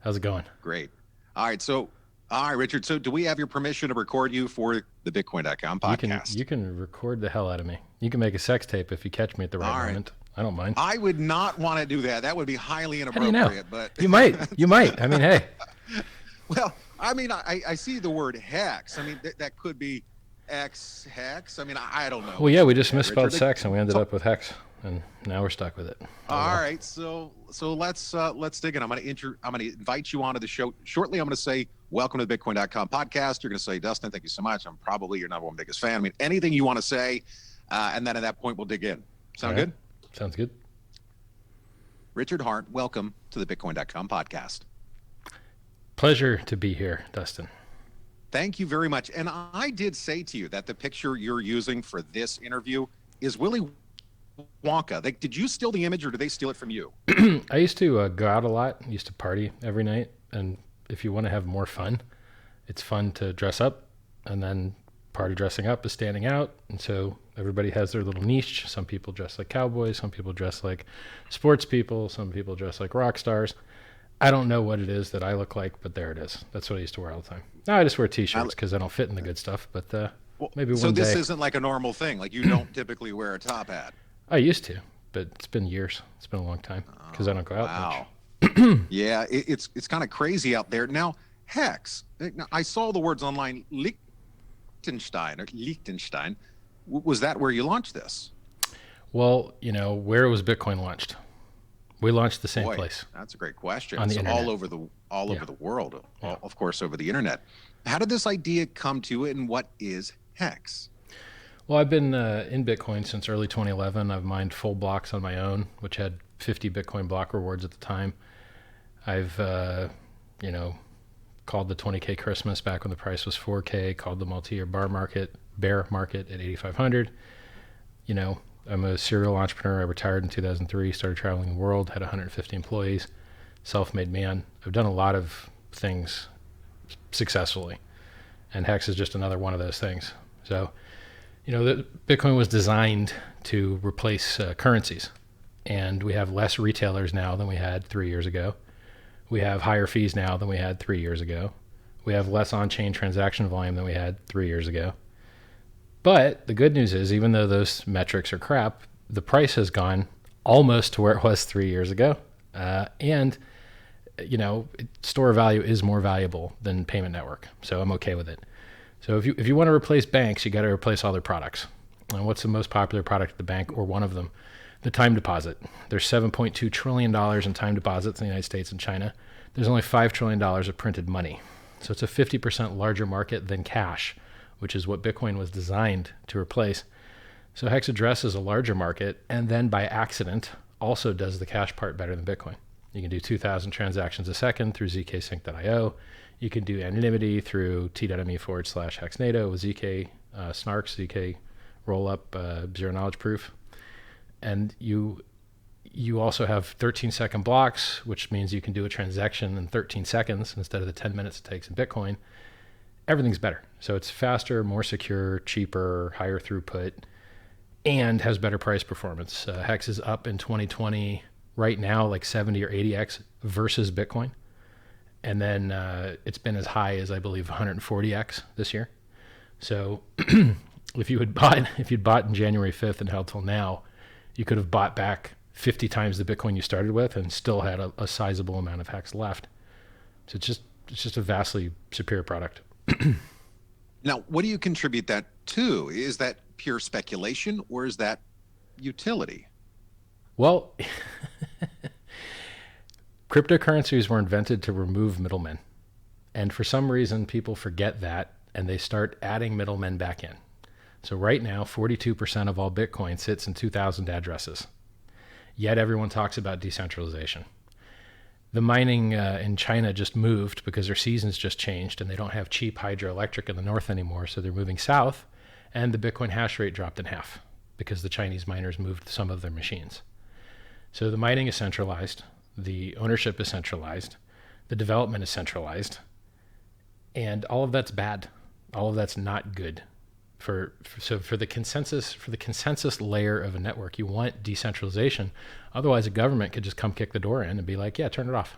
How's it going? Great. All right, Richard. So do we have your permission to record you for the Bitcoin.com You can podcast? you can record the hell out of me. You can make a sex tape if you catch me at the right All right. moment. I don't mind. I would not want to do that. That would be highly How do you know? inappropriate, but You might. You might. I mean, hey. well, I see the word hex. I mean, that could be X hex. I mean, I don't know. Well, yeah, we just Yeah, misspelled Richard. sex and we ended up with hex, and now we're stuck with it. Oh All well. right, so let's dig in. I'm going to invite you onto the show shortly. I'm going to say welcome to the Bitcoin.com podcast. You're going to say, Dustin, thank you so much. I'm probably your number one biggest fan. I mean, anything you want to say, and then at that point we'll dig in. Sound All right. good? Sounds good. Richard Hart, welcome to the Bitcoin.com podcast. Pleasure to be here, Dustin. Thank you very much. And I did say to you that the picture you're using for this interview is Willy Wonka. Did you steal the image or did they steal it from you? I used to go out a lot. I used to party every night, and if you want to have more fun, it's fun to dress up, and then party dressing up is standing out, and so everybody has their little niche. Some people dress like cowboys, some people dress like sports people, some people dress like rock stars. I don't know what it is that I look like, but there it is. That's what I used to wear all the time. Now I just wear t-shirts because I don't fit in the good stuff, but maybe So one this day. isn't like a normal thing. Like you don't typically wear a top hat. I used to, but it's been years. It's been a long time because I don't go out much. Wow. Yeah, it's kind of crazy out there. Now, Hex. Now, I saw the words online, Liechtenstein. Was that where you launched this? Well, where was Bitcoin launched? We launched the same Boy, place. that's a great question. On the So internet. all over the world, Yeah. of course, over the internet. How did this idea come to it, and what is Hex? Well, I've been in Bitcoin since early 2011. I've mined full blocks on my own, which had 50 Bitcoin block rewards at the time. I've, called the 20K Christmas back when the price was 4K, called the multi-year bear market at 8,500. I'm a serial entrepreneur. I retired in 2003, started traveling the world, had 150 employees, self-made man. I've done a lot of things successfully, and Hex is just another one of those things. So, Bitcoin was designed to replace currencies, and we have less retailers now than we had 3 years ago. We have higher fees now than we had 3 years ago. We have less on-chain transaction volume than we had 3 years ago. But the good news is, even though those metrics are crap, the price has gone almost to where it was 3 years ago. And store value is more valuable than payment network. So I'm okay with it. So if you want to replace banks, you got to replace all their products. And what's the most popular product at the bank, or one of them? The time deposit. There's $7.2 trillion in time deposits in the United States and China. There's only $5 trillion of printed money. So it's a 50% larger market than cash, which is what Bitcoin was designed to replace. So Hex addresses a larger market, and then by accident also does the cash part better than Bitcoin. You can do 2,000 transactions a second through zksync.io. You can do anonymity through t.me/hexnado with zk snarks, zk rollup, zero knowledge proof. And you also have 13-second blocks, which means you can do a transaction in 13 seconds instead of the 10 minutes it takes in Bitcoin. Everything's better. So it's faster, more secure, cheaper, higher throughput, and has better price performance. Hex is up in 2020 right now like 70 or 80x versus Bitcoin. And then it's been as high as, I believe, 140x this year. So if you'd bought in January 5th and held till now, you could have bought back 50 times the Bitcoin you started with and still had a sizable amount of Hex left. So it's just a vastly superior product. Now, what do you contribute that to? Is that pure speculation or is that utility? Well, cryptocurrencies were invented to remove middlemen. And for some reason, people forget that and they start adding middlemen back in. So right now, 42% of all Bitcoin sits in 2,000 addresses. Yet everyone talks about decentralization. The mining in China just moved because their seasons just changed and they don't have cheap hydroelectric in the north anymore, so they're moving south, and the Bitcoin hash rate dropped in half because the Chinese miners moved some of their machines. So the mining is centralized, the ownership is centralized, the development is centralized, and all of that's bad. All of that's not good. For the consensus layer of a network, you want decentralization. Otherwise, a government could just come kick the door in and be like, yeah, turn it off.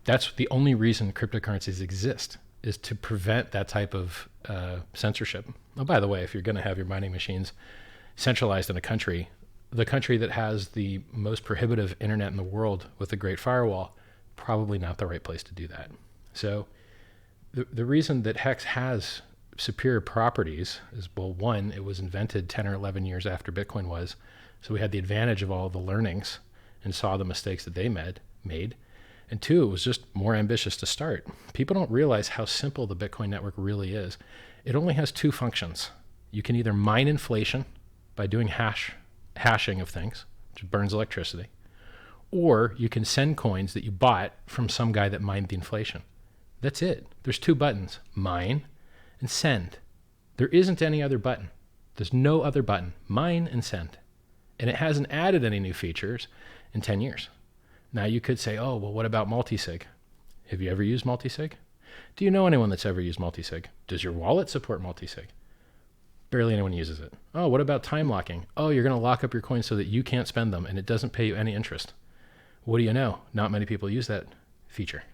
That's the only reason cryptocurrencies exist, is to prevent that type of censorship. Oh, by the way, if you're going to have your mining machines centralized in a country, the country that has the most prohibitive internet in the world with the Great Firewall, probably not the right place to do that. So the reason that HEX has superior properties is, well, one, it was invented 10 or 11 years after Bitcoin was. So we had the advantage of all the learnings and saw the mistakes that they made. And two, it was just more ambitious to start. People don't realize how simple the Bitcoin network really is. It only has two functions. You can either mine inflation by doing hashing of things, which burns electricity, or you can send coins that you bought from some guy that mined the inflation. That's it. There's two buttons, mine and send. There isn't any other button. There's no other button, mine and send. And it hasn't added any new features in 10 years. Now you could say, oh, well, what about multisig? Have you ever used multisig? Do you know anyone that's ever used multisig? Does your wallet support multisig? Barely anyone uses it. Oh, what about time locking? Oh, you're going to lock up your coins so that you can't spend them and it doesn't pay you any interest. What do you know? Not many people use that feature.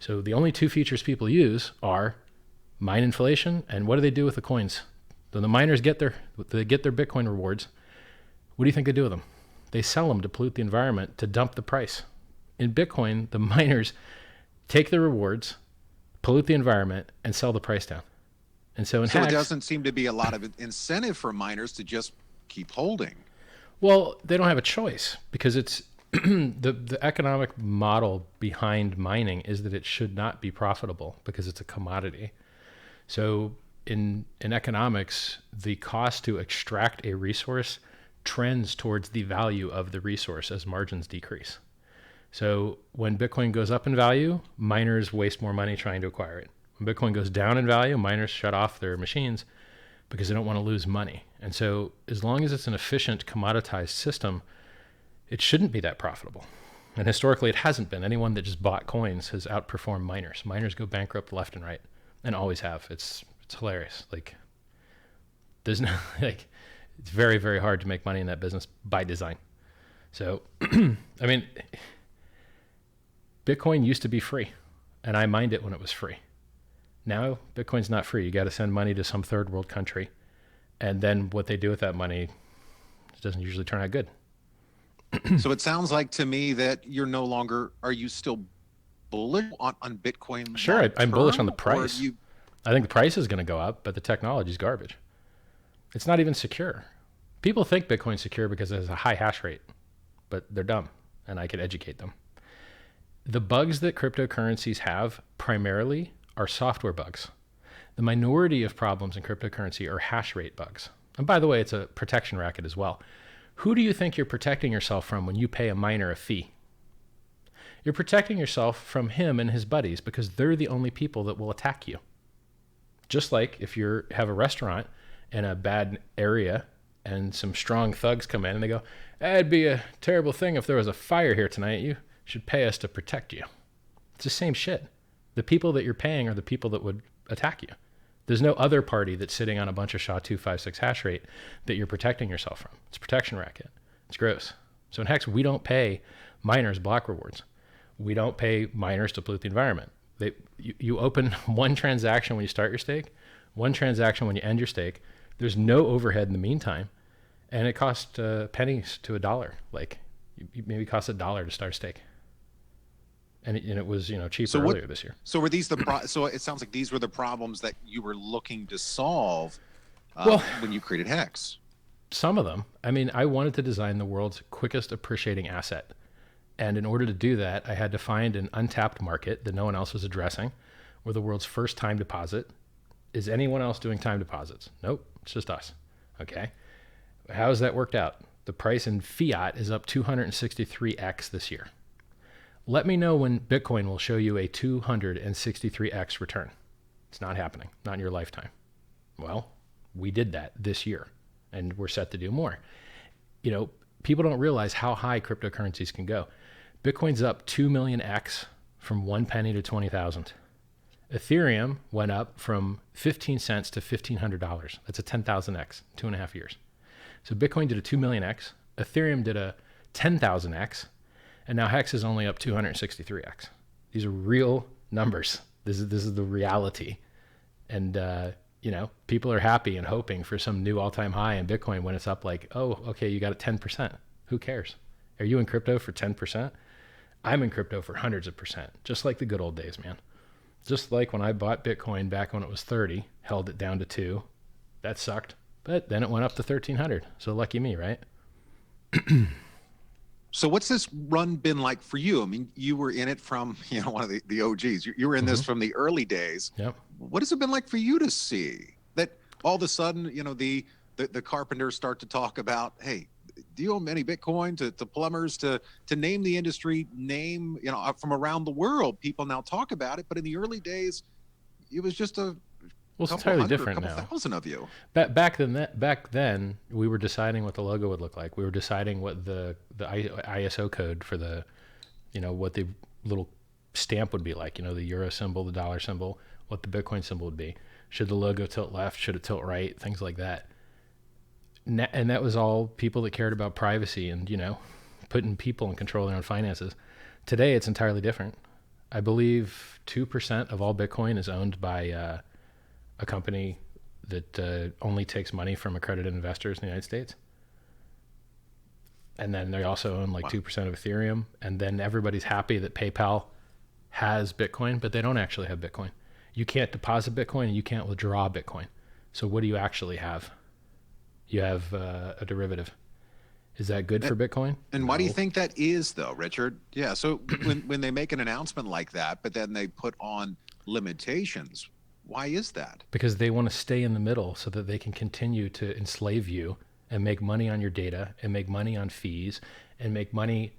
So the only two features people use are mine inflation and what do they do with the coins? When the miners get their Bitcoin rewards, what do you think they do with them? They sell them to pollute the environment, to dump the price. In Bitcoin, the miners take the rewards, pollute the environment, and sell the price down. And so it doesn't seem to be a lot of incentive for miners to just keep holding. Well, they don't have a choice because it's the economic model behind mining is that it should not be profitable because it's a commodity. So in economics, the cost to extract a resource trends towards the value of the resource as margins decrease. So when Bitcoin goes up in value, miners waste more money trying to acquire it. When Bitcoin goes down in value, miners shut off their machines because they don't want to lose money. And so as long as it's an efficient commoditized system, it shouldn't be that profitable. And historically, it hasn't been. Anyone that just bought coins has outperformed miners. Miners go bankrupt left and right and always have. It's hilarious. Like there's no, like, it's very, very hard to make money in that business by design. So, I mean, Bitcoin used to be free, and I mined it when it was free. Now, Bitcoin's not free. You got to send money to some third world country, and then what they do with that money doesn't usually turn out good. So it sounds like to me that you're no longer, are you still bullish on Bitcoin? Sure, I'm bullish on the price. I think the price is going to go up, but the technology's garbage. It's not even secure. People think Bitcoin's secure because it has a high hash rate, but they're dumb, and I can educate them. The bugs that cryptocurrencies have primarily are software bugs. The minority of problems in cryptocurrency are hash rate bugs. And by the way, it's a protection racket as well. Who do you think you're protecting yourself from when you pay a miner a fee? You're protecting yourself from him and his buddies because they're the only people that will attack you. Just like if you have a restaurant in a bad area and some strong thugs come in and they go, it'd be a terrible thing if there was a fire here tonight. You should pay us to protect you. It's the same shit. The people that you're paying are the people that would attack you. There's no other party that's sitting on a bunch of SHA-256 hash rate that you're protecting yourself from. It's a protection racket. It's gross. So in HEX, we don't pay miners block rewards. We don't pay miners to pollute the environment. You open one transaction when you start your stake, one transaction when you end your stake. There's no overhead in the meantime, and it costs pennies to $1. Like, maybe it costs $1 to start a stake. And it was cheaper earlier this year. So were these so it sounds like these were the problems that you were looking to solve when you created HEX. Some of them. I mean, I wanted to design the world's quickest appreciating asset. And in order to do that, I had to find an untapped market that no one else was addressing. We're the world's first time deposit. Is anyone else doing time deposits? Nope, it's just us. Okay. How has that worked out? The price in fiat is up 263x this year. Let me know when Bitcoin will show you a 263x return. It's not happening, not in your lifetime. Well, we did that this year, and we're set to do more. People don't realize how high cryptocurrencies can go. Bitcoin's up 2 million X from 1 penny to 20,000. Ethereum went up from 15 cents to $1,500. That's a 10,000X, 2.5 years. So Bitcoin did a 2 million X, Ethereum did a 10,000X, and now HEX is only up 263X. These are real numbers. This is the reality. And, people are happy and hoping for some new all-time high in Bitcoin when it's up like, oh, okay, you got it 10%. Who cares? Are you in crypto for 10%? I'm in crypto for hundreds of percent, just like the good old days, man. Just like when I bought Bitcoin back when it was 30, held it down to 2. That sucked. But then it went up to 1,300. So lucky me, right? So what's this run been like for you? I mean, you were in it from, one of the OGs. You were in this from the early days. Yep. What has it been like for you to see that all of a sudden, the carpenters start to talk about, hey, do you own many Bitcoin, to plumbers, to name the industry, from around the world, people now talk about it. But in the early days, it was just it's entirely different couple now. thousand of you. Back then, we were deciding what the logo would look like. We were deciding what the ISO code for the, what the little stamp would be like. The euro symbol, the dollar symbol, what the Bitcoin symbol would be. Should the logo tilt left? Should it tilt right? Things like that. And that was all people that cared about privacy and, putting people in control of their own finances. Today, it's entirely different. I believe 2% of all Bitcoin is owned by a company that only takes money from accredited investors in the United States. And then they also own 2% of Ethereum. And then everybody's happy that PayPal has Bitcoin, but they don't actually have Bitcoin. You can't deposit Bitcoin and you can't withdraw Bitcoin. So what do you actually have? You have a derivative. Is that good for Bitcoin? And why do you think that is, though, Richard? Yeah. So when they make an announcement like that, but then they put on limitations, why is that? Because they want to stay in the middle so that they can continue to enslave you and make money on your data and make money on fees and make money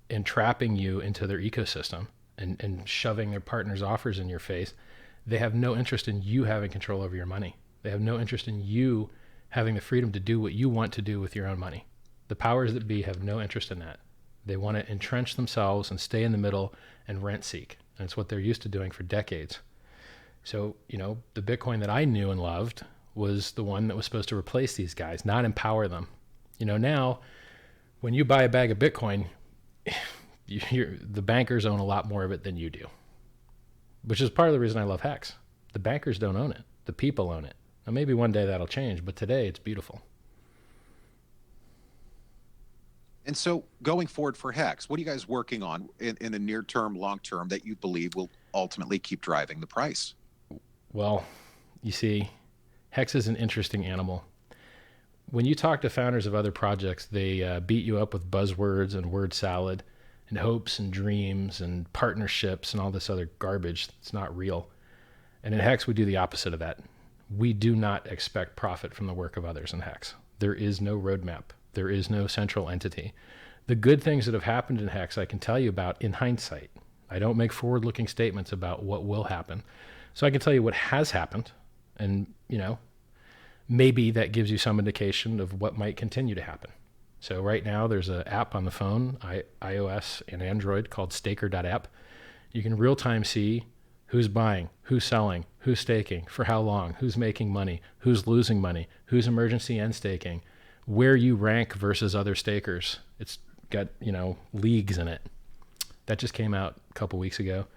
entrapping you into their ecosystem and shoving their partners' offers in your face. They have no interest in you having control over your money. They have no interest in you having the freedom to do what you want to do with your own money. The powers that be have no interest in that. They want to entrench themselves and stay in the middle and rent seek. And it's what they're used to doing for decades. So, the Bitcoin that I knew and loved was the one that was supposed to replace these guys, not empower them. Now, when you buy a bag of Bitcoin, the bankers own a lot more of it than you do, which is part of the reason I love HEX. The bankers don't own it. The people own it. Now, maybe one day that'll change, but today it's beautiful. And so going forward for HEX, what are you guys working on in the near term, long term that you believe will ultimately keep driving the price? Well, you see, HEX is an interesting animal. When you talk to founders of other projects, they beat you up with buzzwords and word salad and hopes and dreams and partnerships and all this other garbage. It's not real. And in HEX, we do the opposite of that. We do not expect profit from the work of others in HEX. There is no roadmap. There is no central entity. The good things that have happened in HEX, I can tell you about in hindsight. I don't make forward-looking statements about what will happen. So I can tell you what has happened, and maybe that gives you some indication of what might continue to happen. So right now there's an app on the phone, iOS and Android, called Staker.app. You can real-time see who's buying, who's selling, who's staking, for how long, who's making money, who's losing money, who's emergency end staking, where you rank versus other stakers. It's got, leagues in it. That just came out a couple weeks ago.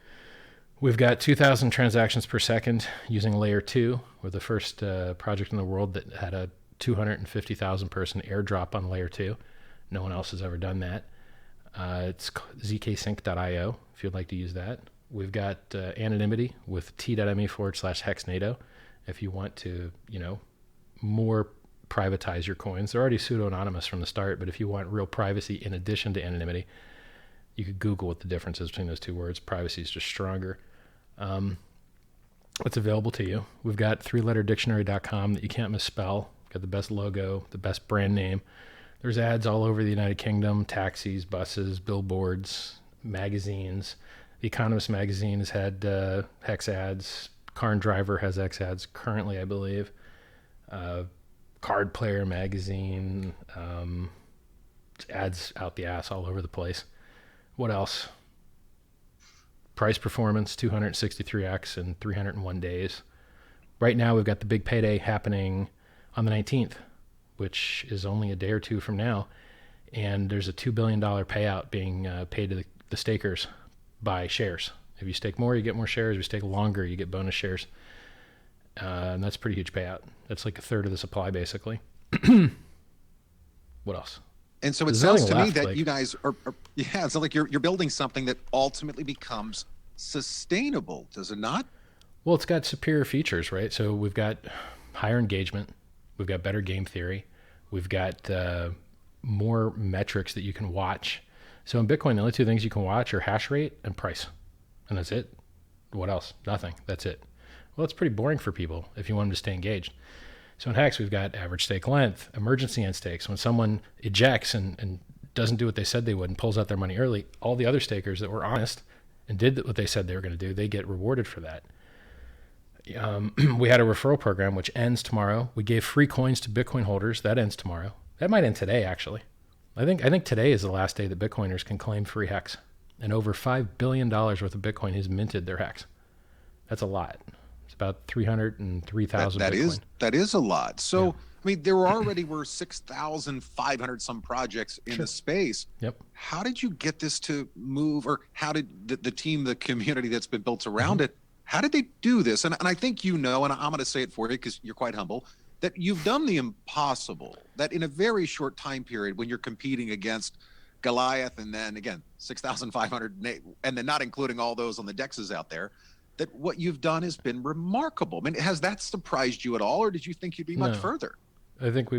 We've got 2,000 transactions per second using layer 2. We're the first project in the world that had a 250,000 person airdrop on layer 2. No one else has ever done that. It's zksync.io if you'd like to use that. We've got anonymity with t.me/hexnado if you want to, more privatize your coins. They're already pseudo-anonymous from the start, but if you want real privacy in addition to anonymity, you could Google what the difference is between those two words. Privacy is just stronger. It's available to you. We've got 3letterdictionary.com that you can't misspell. Got the best logo, the best brand name. There's ads all over the United Kingdom, taxis, buses, billboards, magazines. The Economist magazine has had HEX ads. Car and Driver has HEX ads currently, I believe. Card Player magazine, ads out the ass all over the place. What else? Price performance, 263x in 301 days. Right now, we've got the big payday happening on the 19th, which is only a day or two from now. And there's a $2 billion payout being paid to the stakers by shares If you stake more, you get more shares. If you stake longer, you get bonus shares. And that's a pretty huge payout. That's like a third of the supply, basically. What else? And so it There's sounds nothing to me left, that like- you guys are yeah, it's like you're building something that ultimately becomes sustainable, does it not? Well, it's got superior features, right? So we've got higher engagement. We've got better game theory. We've got more metrics that you can watch. So in Bitcoin, the only two things you can watch are hash rate and price. And that's it. What else? Nothing. That's it. Well, it's pretty boring for people if you want them to stay engaged. So in HEX, we've got average stake length, emergency end stakes. When someone ejects and doesn't do what they said they would and pulls out their money early, all the other stakers that were honest and did what they said they were going to do, they get rewarded for that. We had a referral program, which ends tomorrow. We gave free coins to Bitcoin holders. That ends tomorrow. That might end today, actually. I think today is the last day that Bitcoiners can claim free HEX. And over $5 billion worth of Bitcoin has minted their HEX. That's a lot. It's about 303,000 Bitcoin. That is a lot. So, yeah. I mean, there already were 6,500 some projects in the space. Yep. How did you get this to move, or how did the team, the community that's been built around it, how did they do this? And I think you know, and I'm going to say it for you because you're quite humble, that you've done the impossible, that in a very short time period when you're competing against Goliath and then again 6,500 and then not including all those on the dexes out there, that what you've done has been remarkable. I mean, has that surprised you at all, or did you think you'd be much further? I think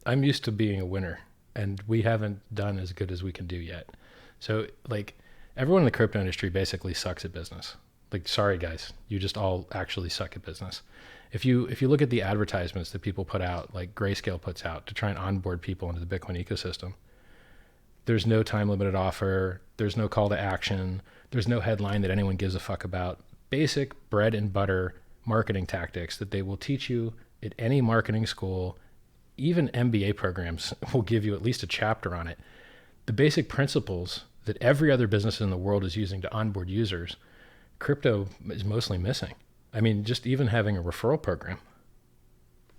I'm used to being a winner, and we haven't done as good as we can do yet. So like everyone in the crypto industry basically sucks at business. Like, sorry guys, you just all actually suck at business. If you look at the advertisements that people put out, like Grayscale puts out to try and onboard people into the Bitcoin ecosystem, there's no time limited offer. There's no call to action. There's no headline that anyone gives a fuck about. Basic bread and butter marketing tactics that they will teach you at any marketing school. Even MBA programs will give you at least a chapter on it. The basic principles that every other business in the world is using to onboard users, crypto is mostly missing. I mean, just even having a referral program.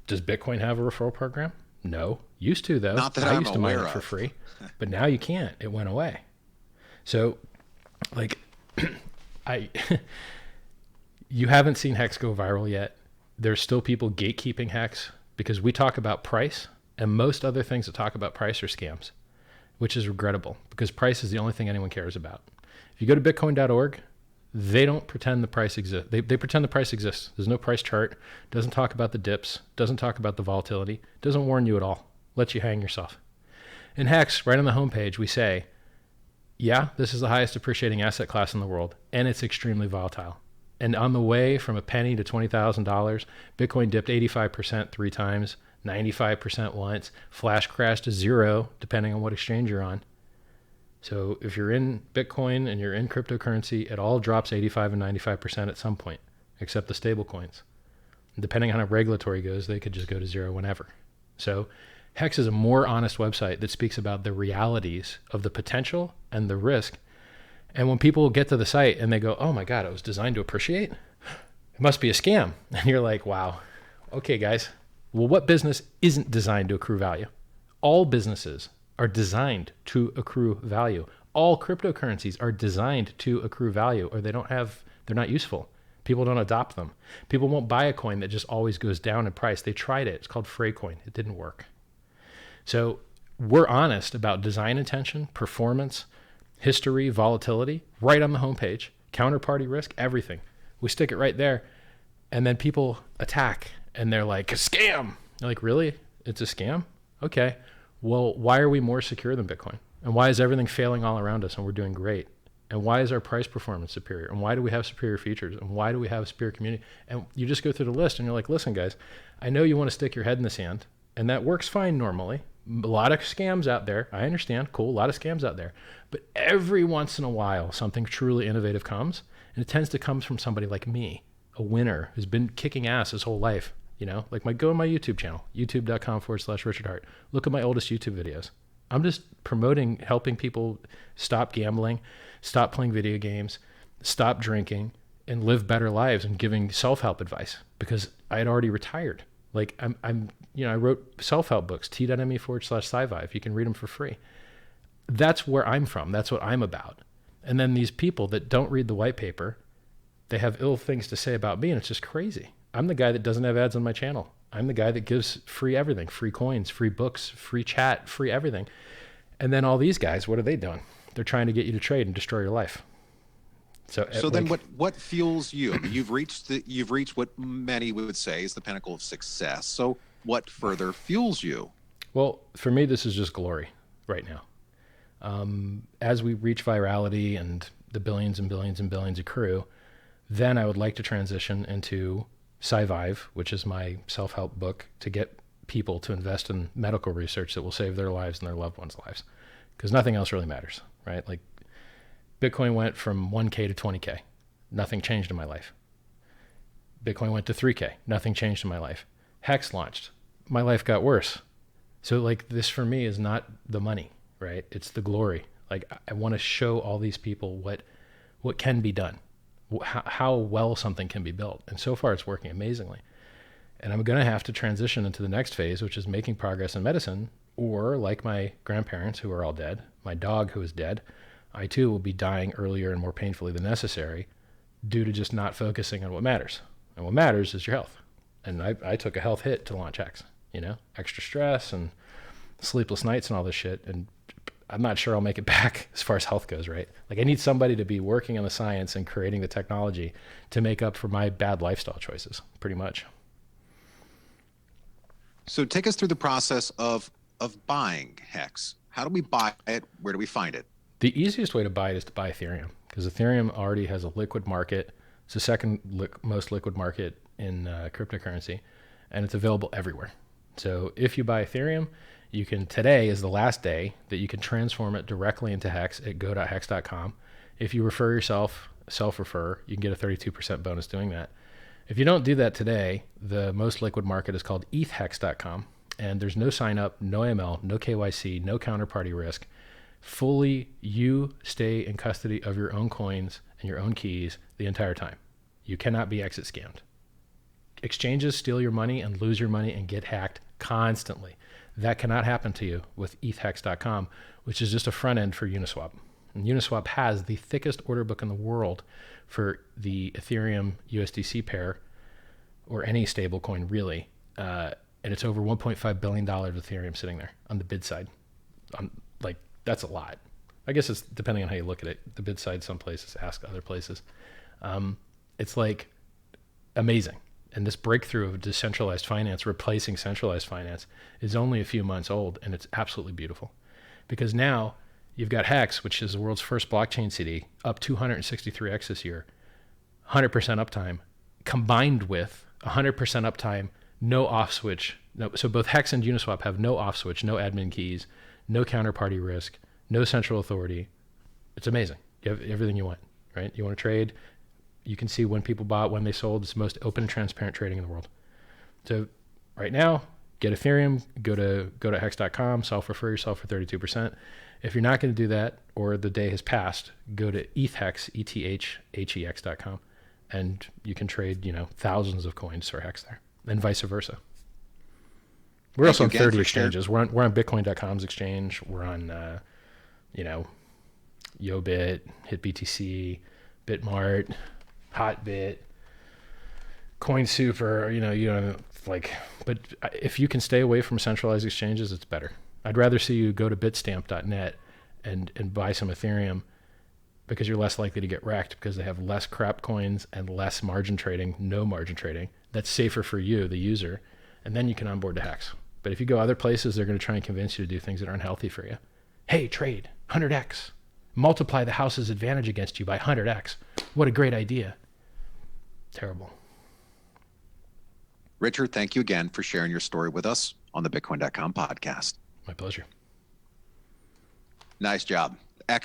Does Bitcoin have a referral program? No. Used to, though. Not that I I'm used to mine aware it for of. free, but now you can't. It went away. So, like, you haven't seen HEX go viral yet. There's still people gatekeeping HEX because we talk about price, and most other things that talk about price are scams, which is regrettable because price is the only thing anyone cares about. If you go to bitcoin.org, they don't pretend the price exists. They pretend the price exists. There's no price chart. Doesn't talk about the dips. Doesn't talk about the volatility. Doesn't warn you at all. Lets you hang yourself. In HEX, right on the homepage, we say, yeah, this is the highest appreciating asset class in the world, and it's extremely volatile. And on the way from a penny to $20,000, Bitcoin dipped 85% 3 times, 95% once, flash crashed to 0, depending on what exchange you're on. So if you're in Bitcoin and you're in cryptocurrency, it all drops 85 and 95% at some point, except the stable coins. And depending on how regulatory goes, they could just go to 0 whenever. So HEX is a more honest website that speaks about the realities of the potential and the risk. And when people get to the site and they go, oh my God, it was designed to appreciate? It must be a scam. And you're like, wow, okay, guys. Well, what business isn't designed to accrue value? All businesses are designed to accrue value. All cryptocurrencies are designed to accrue value, or they're not useful. People don't adopt them. People won't buy a coin that just always goes down in price. They tried it. It's called Freycoin. It didn't work. So we're honest about design intention, performance, history, volatility, right on the homepage, counterparty risk, everything. We stick it right there. And then people attack and they're like, a scam. You're like, really? It's a scam? Okay. Well, why are we more secure than Bitcoin? And why is everything failing all around us and we're doing great? And why is our price performance superior? And why do we have superior features? And why do we have a superior community? And you just go through the list and you're like, listen, guys, I know you want to stick your head in the sand, and that works fine normally. A lot of scams out there. I understand. Cool. A lot of scams out there. But every once in a while, something truly innovative comes, and it tends to come from somebody like me, a winner who's been kicking ass his whole life. You know, like go on my YouTube channel, youtube.com/Richard Hart. Look at my oldest YouTube videos. I'm just promoting, helping people stop gambling, stop playing video games, stop drinking, and live better lives, and giving self-help advice because I had already retired. Like I wrote self-help books, t.me/sci-fi. You can read them for free. That's where I'm from. That's what I'm about. And then these people that don't read the white paper, they have ill things to say about me, and it's just crazy. I'm the guy that doesn't have ads on my channel. I'm the guy that gives free everything, free coins, free books, free chat, free everything. And then all these guys, what are they doing? They're trying to get you to trade and destroy your life. So then what fuels you? I mean, you've reached what many would say is the pinnacle of success. So what further fuels you? Well, for me, this is just glory right now. As we reach virality and the billions and billions and billions accrue, then I would like to transition into Sci-Vive, which is my self-help book to get people to invest in medical research that will save their lives and their loved ones' lives, because nothing else really matters, right? Like Bitcoin went from 1K to 20K. Nothing changed in my life. Bitcoin went to 3K. Nothing changed in my life. HEX launched. My life got worse. So like this for me is not the money, right? It's the glory. Like I want to show all these people what can be done, how well something can be built. And so far it's working amazingly. And I'm going to have to transition into the next phase, which is making progress in medicine, or like my grandparents who are all dead, my dog who is dead, I too will be dying earlier and more painfully than necessary due to just not focusing on what matters. And what matters is your health. And I took a health hit to launch HEX, extra stress and sleepless nights and all this shit. And I'm not sure I'll make it back as far as health goes, right? Like I need somebody to be working on the science and creating the technology to make up for my bad lifestyle choices, pretty much. So take us through the process of buying HEX. How do we buy it? Where do we find it? The easiest way to buy it is to buy Ethereum, because Ethereum already has a liquid market. It's the second most liquid market in cryptocurrency, and it's available everywhere. So if you buy Ethereum, you can, today is the last day that you can transform it directly into HEX at go.hex.com. If you refer yourself, self-refer, you can get a 32% bonus doing that. If you don't do that today, the most liquid market is called ETHHEX.com, and there's no sign up, no ML, no KYC, no counterparty risk. Fully, you stay in custody of your own coins and your own keys the entire time. You cannot be exit scammed. Exchanges steal your money and lose your money and get hacked constantly. That cannot happen to you with ETHHEX.com, which is just a front end for Uniswap. And Uniswap has the thickest order book in the world for the Ethereum USDC pair, or any stable coin really. And it's over $1.5 billion of Ethereum sitting there on the bid side. That's a lot. I guess it's depending on how you look at it. The bid side, some places ask other places. It's like amazing. And this breakthrough of decentralized finance, replacing centralized finance, is only a few months old, and it's absolutely beautiful. Because now you've got HEX, which is the world's first blockchain CD, up 263x this year, 100% uptime, combined with 100% uptime, no off switch. No, so both HEX and Uniswap have no off switch, no admin keys, no counterparty risk, no central authority. It's amazing. You have everything you want, right? You want to trade, you can see when people bought, when they sold. It's the most open and transparent trading in the world. So right now, get Ethereum, go to hex.com, self-refer yourself for 32%. If you're not going to do that, or the day has passed, go to ETHHEX, ETHHEX.com, and you can trade, thousands of coins for HEX there, and vice versa. We're also on 30 exchanges. We're on Bitcoin.com's exchange. We're on, YoBit, HitBTC, Bitmart, Hotbit, CoinSuper. But if you can stay away from centralized exchanges, it's better. I'd rather see you go to Bitstamp.net and buy some Ethereum, because you're less likely to get wrecked, because they have less crap coins and less margin trading, no margin trading. That's safer for you, the user, and then you can onboard to HEX. But if you go other places, they're going to try and convince you to do things that aren't healthy for you. Hey, trade 100x. Multiply the house's advantage against you by 100x. What a great idea. Terrible. Richard, thank you again for sharing your story with us on the Bitcoin.com podcast. My pleasure. Nice job.